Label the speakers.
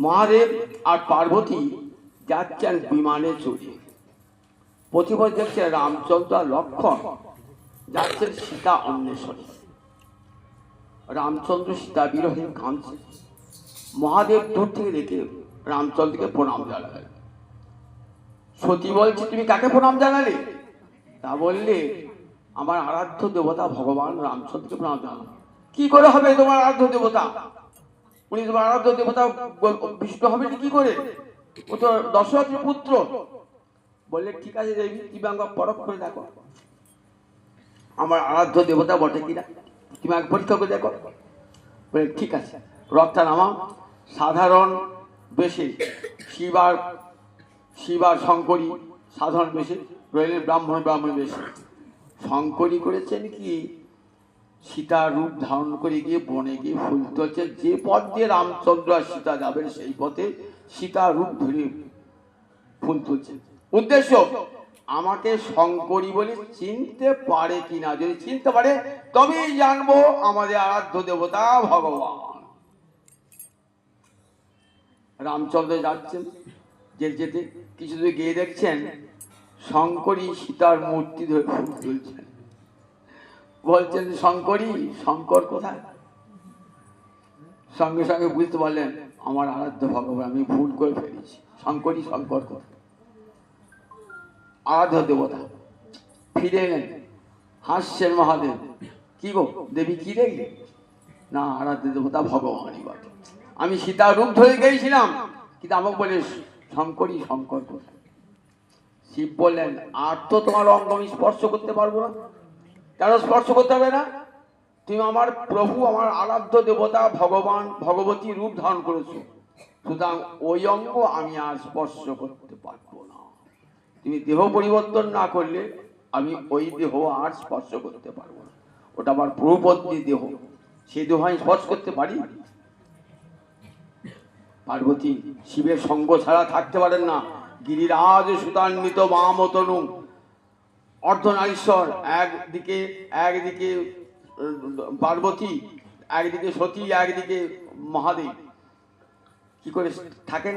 Speaker 1: মহাদেব আর পার্বতী যাচ্ছেন বিমানে চড়ে। প্রতিপদ দেখছেন রামচন্দ্র আর লক্ষ্মণ যাচ্ছেন সীতা অন্বেষণে। রামচন্দ্র সীতা বিরহে কাঁদছে। মহাদেব দূর থেকে দেখে রামচন্দ্রকে প্রণাম জানালেন। সতী বলছে, তুমি কাকে প্রণাম জানালে? তা বললে, আমার আরাধ্য দেবতা ভগবান রামচন্দ্রকে প্রণাম জানালাম। কি করে হবে তোমার আরাধ্য দেবতা? উনি তোমার আরাধ্য দেবতা বিষ্ণু হবে কি করে? ও তো দশরথের পুত্র। বললে, ঠিক আছে দেবী, তুমি আমাকে পরখ করে দেখো আমার আরাধ্য দেবতা বটে কিনা, তুমি আমাকে পরীক্ষা করে দেখো। বলে, ঠিক আছে, রথটা নামা। সাধারণ বেশে শিবার শঙ্করী সাধারণ বেশে রইলেন ব্রাহ্মণ বেশে। শঙ্করী করেছেন কি, সীতার রূপ ধারণ করে গিয়ে বনে গিয়ে ফুল তুলছে। যে পথ দিয়ে রামচন্দ্র আর সীতা যাবেন সেই পথে সীতার রূপ ধরে ফুল তুলছে। উদ্দেশ্য, আমাকে শঙ্করী বলে চিনতে পারে কিনা। যদি চিনতে পারে তবেই জানবো আমাদের আরাধ্য দেবতা ভগবান। রামচন্দ্র যাচ্ছেন, যেতে কিছু দূর গিয়ে দেখছেন শঙ্করী সীতার মূর্তি ধরে ফুল তুলছেন। বলছেন, শঙ্করী, শঙ্কর কোথায়? সঙ্গে সঙ্গে বুঝতে পারলেন আমার আরাধ্য ভগবান, আমি ভুল করে ফেলেছি। শঙ্করী, শঙ্কর কোথায়? আরাধ্য দেবতা ফিরে এলেন, হাসছেন মহাদেব। কি গো দেবী, কি দেখলে? না, আরাধ্য দেবতা ভগবানই বটে। আমি সীতার রূপ ধরে গিয়েছিলাম, কিন্তু আমাকে বলে শঙ্করী, শঙ্কর কোথায়? শিব বললেন, আর তো তোমার অঙ্গ আমি স্পর্শ করতে পারবো না। কেন স্পর্শ করতে হবে না? তুমি আমার প্রভু, আমার আরাধ্য দেবতা ভগবান ভগবতী রূপ ধারণ করেছো, সুতরাং ওই অঙ্গ আমি আর স্পর্শ করতে পারবো না। তুমি দেহ পরিবর্তন না করলে আমি ওই দেহ আর স্পর্শ করতে পারবো না। ওটা আমার প্রভুপত্নী দেহ, সেই দেহ আমি স্পর্শ করতে পারি। পার্বতী শিবের সঙ্গ ছাড়া থাকতে পারেন না। গিরিরাজ সুতান্বিত বামতনু অর্ধনারীশ্বর, একদিকে পার্বতী, একদিকে সতী, একদিকে মহাদেব। কি করে থাকেন?